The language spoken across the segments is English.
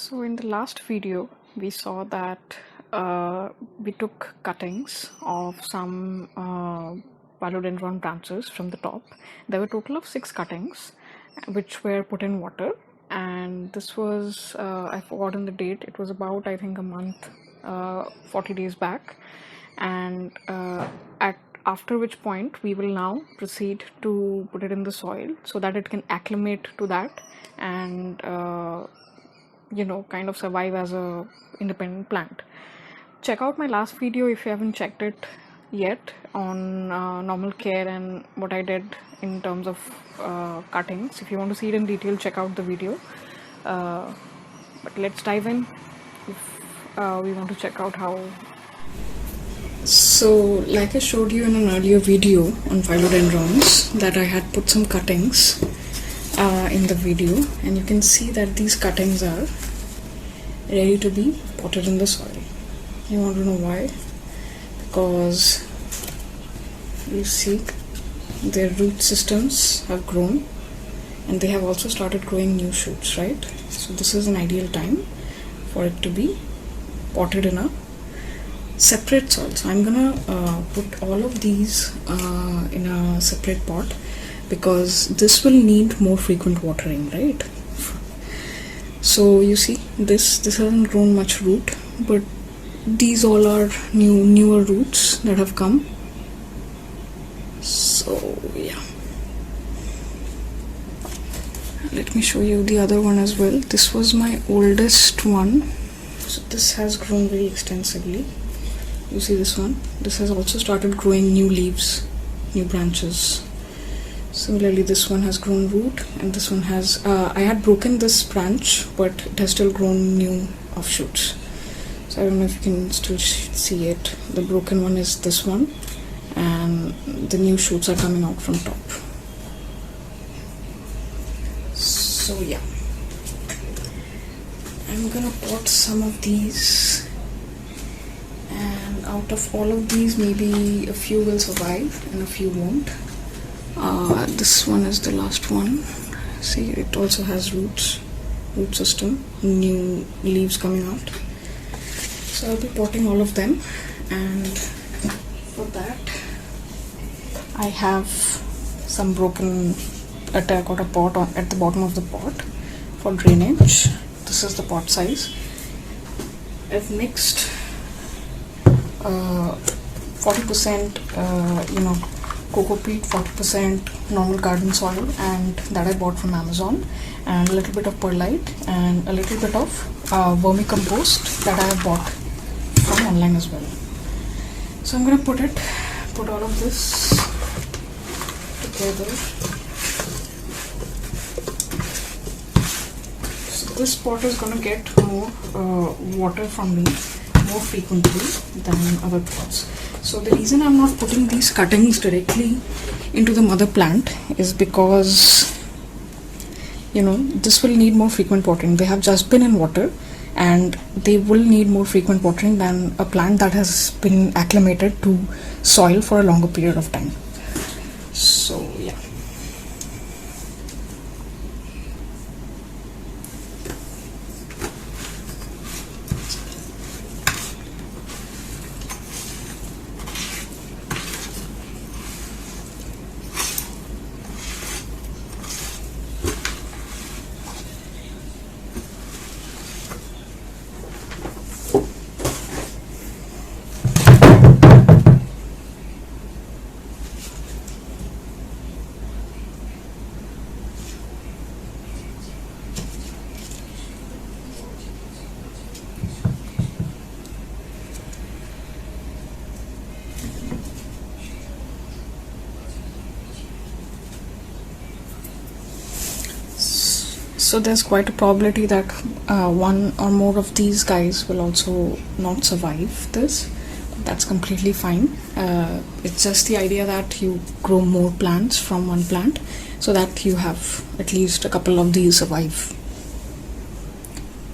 So in the last video, we saw that we took cuttings of some philodendron branches from the top. There were a total of 6 cuttings which were put in water, and this was, I've forgotten the date, it was about, I think, a month, 40 days back. And after which point we will now proceed to put it in the soil so that it can acclimate to that and kind of survive as a independent plant. Check out my last video if you haven't checked it yet on normal care and what I did in terms of cuttings. If you want to see it in detail, check out the video. But let's dive in if we want to check out how. So like I showed you in an earlier video on philodendrons, that I had put some cuttings in the video, and you can see that these cuttings are ready to be potted in the soil. You want to know why? Because you see their root systems have grown and they have also started growing new shoots, right? So this is an ideal time for it to be potted in a separate soil. So I'm gonna put all of these in a separate pot because this will need more frequent watering, right? So you see this hasn't grown much root, but these all are newer roots that have come. So yeah, let me show you the other one as well. This was my oldest one, so this has grown very extensively. You see this one, this has also started growing new leaves, new branches. Similarly, this one has grown root, and this one has, I had broken this branch, but it has still grown new offshoots. So I don't know if you can still see it. The broken one is this one, and the new shoots are coming out from top. So yeah, I'm gonna pot some of these, and out of all of these, maybe a few will survive and a few won't. This one is the last one. See, it also has root system, new leaves coming out. So I'll be potting all of them, and for that I have some broken terracotta pot at the bottom of the pot for drainage. This is the pot size. I've mixed 40% coco peat, 40% normal garden soil, and that I bought from Amazon, and a little bit of perlite and a little bit of vermicompost that I have bought from online as well. So I'm gonna put all of this together. So this pot is gonna get more water from me more frequently than other pots. So the reason I'm not putting these cuttings directly into the mother plant is because this will need more frequent watering. They have just been in water, and they will need more frequent watering than a plant that has been acclimated to soil for a longer period of time. So yeah. So there's quite a probability that one or more of these guys will also not survive this. That's completely fine. It's just the idea that you grow more plants from one plant so that you have at least a couple of these survive.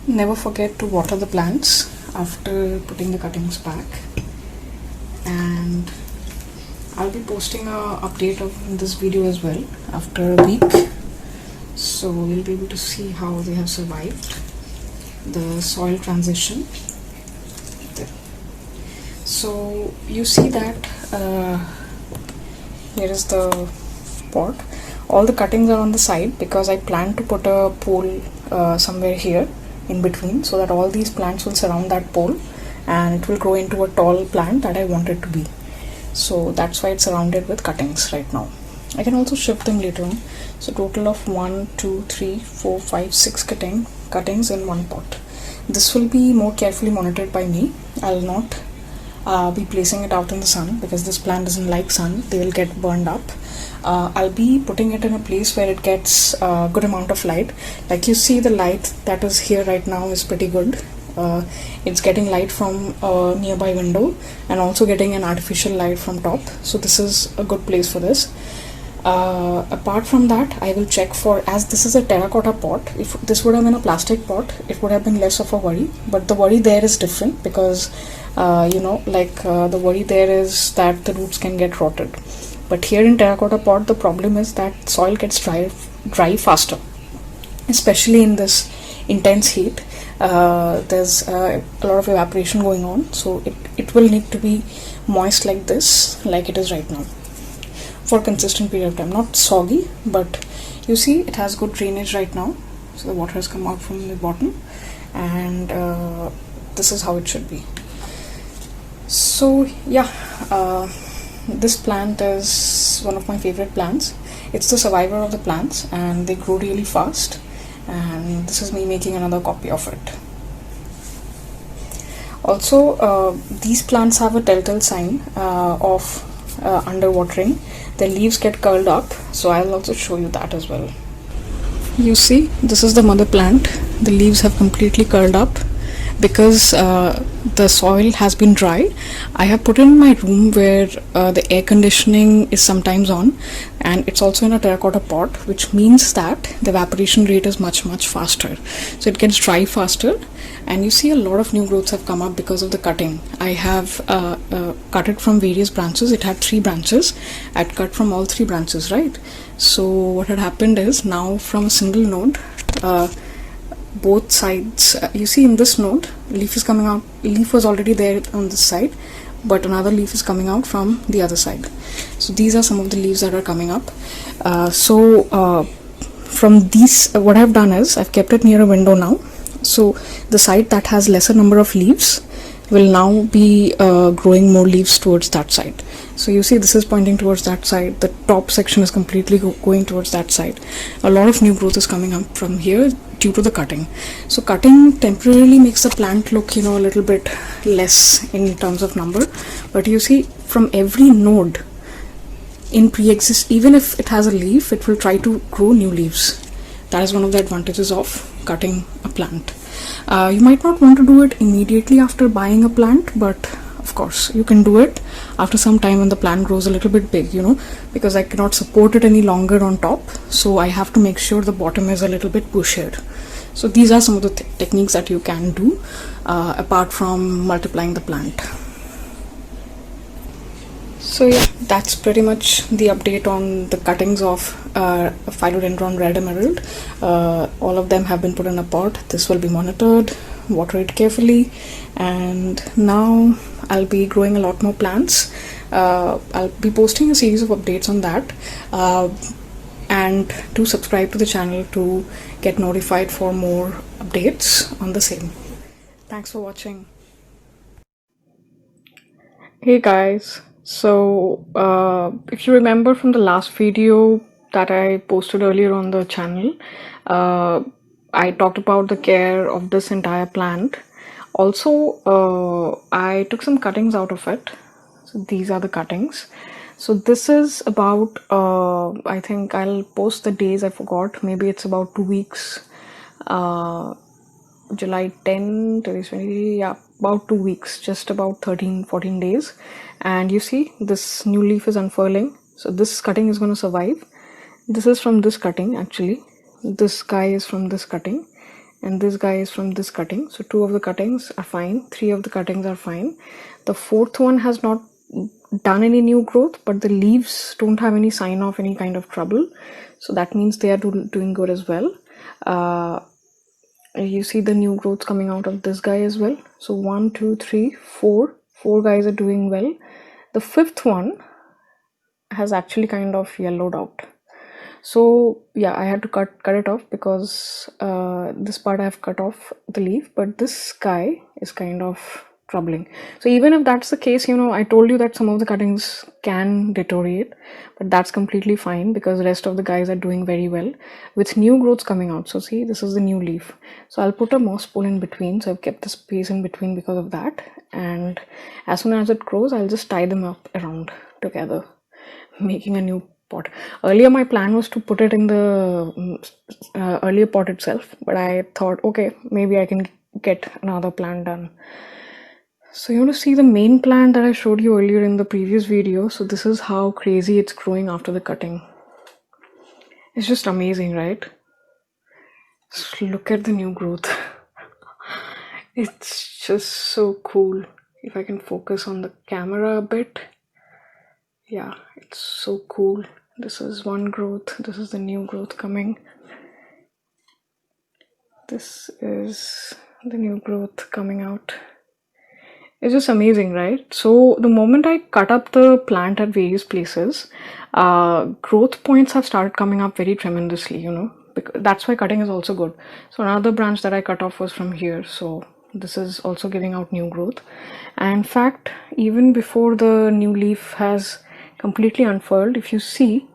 Never forget to water the plants after putting the cuttings back, and I'll be posting an update of this video as well after a week. So we'll be able to see how they have survived. the soil transition there. So you see that here is the pot. All the cuttings are on the side because I plan to put a pole somewhere here in between, so that all these plants will surround that pole and it will grow into a tall plant that I want it to be. So that's why it's surrounded with cuttings right now. I can also shift them later on. So total of 1, 2, 3, 4, 5, 6 cuttings in one pot. This will be more carefully monitored by me. I'll not be placing it out in the sun because this plant doesn't like sun. They will get burned up. I'll be putting it in a place where it gets a good amount of light. Like you see, the light that is here right now is pretty good. It's getting light from a nearby window and also getting an artificial light from top. So this is a good place for this. Apart from that, I will check for, as this is a terracotta pot, if this would have been a plastic pot, it would have been less of a worry. But the worry there is different because the worry there is that the roots can get rotted. But here in terracotta pot, the problem is that soil gets dry faster, especially in this intense heat. There's a lot of evaporation going on, so it will need to be moist like this, like it is right now, for a consistent period of time. Not soggy, but you see it has good drainage right now. So the water has come out from the bottom, and this is how it should be. So yeah, this plant is one of my favorite plants. It's the survivor of the plants and they grow really fast, and this is me making another copy of it. Also, these plants have a telltale sign of underwatering. The leaves get curled up, so I'll also show you that as well. You see, this is the mother plant. The leaves have completely curled up because the soil has been dry. I have put it in my room where the air conditioning is sometimes on, and it's also in a terracotta pot, which means that the evaporation rate is much faster, so it gets dry faster. And you see a lot of new growths have come up because of the cutting. I have cut it from various branches. It had 3 branches. I'd cut from all 3 branches, right? So what had happened is, now from a single node, both sides, you see in this node, leaf is coming out. Leaf was already there on this side, but another leaf is coming out from the other side. So these are some of the leaves that are coming up. From these, what I've done is I've kept it near a window now. So the side that has lesser number of leaves will now be growing more leaves towards that side. So you see, this is pointing towards that side. The top section is completely going towards that side. A lot of new growth is coming up from here due to the cutting. So cutting temporarily makes the plant look, a little bit less in terms of number. But you see, from every node in pre-exist, even if it has a leaf, it will try to grow new leaves. That is one of the advantages of cutting a plant. You might not want to do it immediately after buying a plant, but of course you can do it after some time when the plant grows a little bit big, because I cannot support it any longer on top, so I have to make sure the bottom is a little bit bushier. So these are some of the techniques that you can do apart from multiplying the plant. So yeah, that's pretty much the update on the cuttings of Philodendron Red Emerald. All of them have been put in a pot. This will be monitored, water it carefully, and now I'll be growing a lot more plants. I'll be posting a series of updates on that, and do subscribe to the channel to get notified for more updates on the same. Thanks for watching. Hey guys, so if you remember from the last video that I posted earlier on the channel, I talked about the care of this entire plant. Also, I took some cuttings out of it. So these are the cuttings. So this is about, I think I'll post the days, I forgot, maybe it's about 2 weeks. July 10, 2020, yeah, about 2 weeks, just about 13-14 days. And you see, this new leaf is unfurling. So this cutting is going to survive. This is from this cutting, actually. This guy is from this cutting, and this guy is from this cutting. So 2 of the cuttings are fine, 3 of the cuttings are fine. The 4th one has not done any new growth, but the leaves don't have any sign of any kind of trouble, so that means they are doing good as well. You see the new growth coming out of this guy as well. So 1, 2, 3, 4. 4 guys are doing well. The 5th one has actually kind of yellowed out. So yeah, I had to cut it off because this part I have cut off the leaf, but this guy is kind of troubling. So even if that's the case, you know, I told you that some of the cuttings can deteriorate, but that's completely fine because the rest of the guys are doing very well with new growths coming out. So see, this is the new leaf. So I'll put a moss pole in between. So I've kept the space in between because of that. And as soon as it grows, I'll just tie them up around together, making a new pot. Earlier my plan was to put it in the earlier pot itself, but I thought, okay, maybe I can get another plant done. So you want to see the main plant that I showed you earlier in the previous video. So this is how crazy it's growing after the cutting. It's just amazing, right? Just look at the new growth. It's just so cool. If I can focus on the camera a bit. Yeah, it's so cool. This is one growth. This is the new growth coming. This is the new growth coming out. It's just amazing, right? So the moment I cut up the plant at various places, growth points have started coming up very tremendously, you know, because that's why cutting is also good. So another branch that I cut off was from here. So this is also giving out new growth. And in fact, even before the new leaf has completely unfurled, if you see,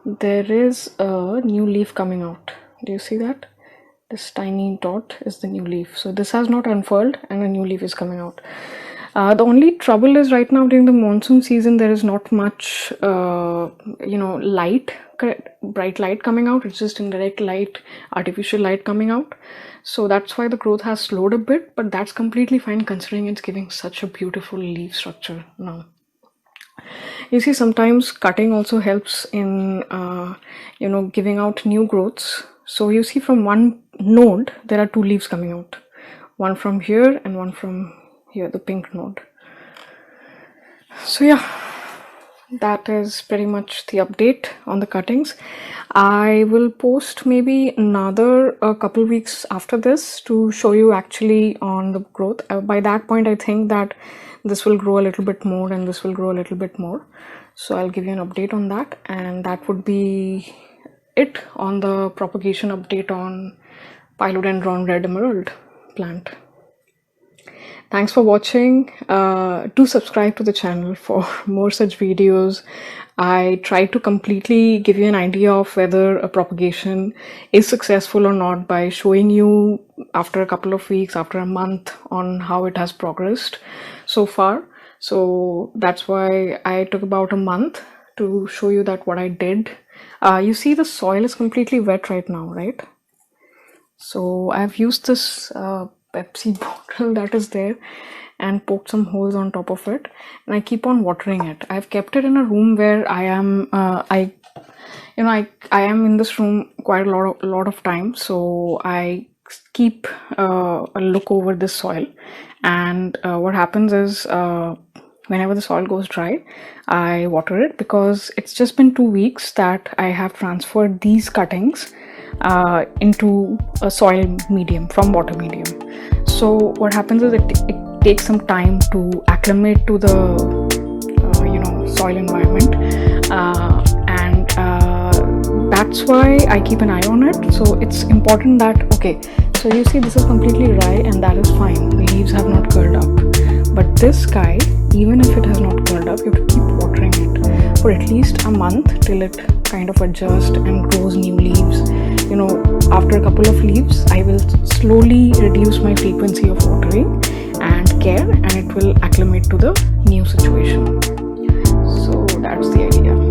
there is a new leaf coming out. Do you see that? This tiny dot is the new leaf. So this has not unfurled and a new leaf is coming out. The only trouble is right now during the monsoon season, there is not much, you know, light, bright light coming out. It's just indirect light, artificial light coming out. So that's why the growth has slowed a bit, but that's completely fine considering it's giving such a beautiful leaf structure now. You see, sometimes cutting also helps in, you know, giving out new growths. So you see from one node, there are 2 leaves coming out. One from here and one from here, the pink node. So yeah, that is pretty much the update on the cuttings. I will post maybe another couple weeks after this to show you actually on the growth. By that point, I think that this will grow a little bit more and this will grow a little bit more. So I'll give you an update on that, and that would be it on the propagation update on Philodendron Red Emerald plant. Thanks for watching. Do subscribe to the channel for more such videos. I try to completely give you an idea of whether a propagation is successful or not by showing you after a couple of weeks, after a month, on how it has progressed so far. So that's why I took about a month to show you that what I did. You see the soil is completely wet right now, right? So I've used this Pepsi bottle that is there and poked some holes on top of it, and I keep on watering it. I've kept it in a room where I am I am in this room quite a lot of time, so I keep a look over this soil. And what happens is whenever the soil goes dry, I water it, because it's just been 2 weeks that I have transferred these cuttings into a soil medium from water medium. So what happens is it takes some time to acclimate to the soil environment, and that's why I keep an eye on it. So it's important that, okay, so you see this is completely dry and that is fine, the leaves have not curled up, but this guy, even if it has not curled up, you have to keep watering it for at least a month till it kind of adjusts and grows new leaves. You know, after a couple of leaves, I will slowly reduce my frequency of watering and care, and it will acclimate to the new situation. So that's the idea.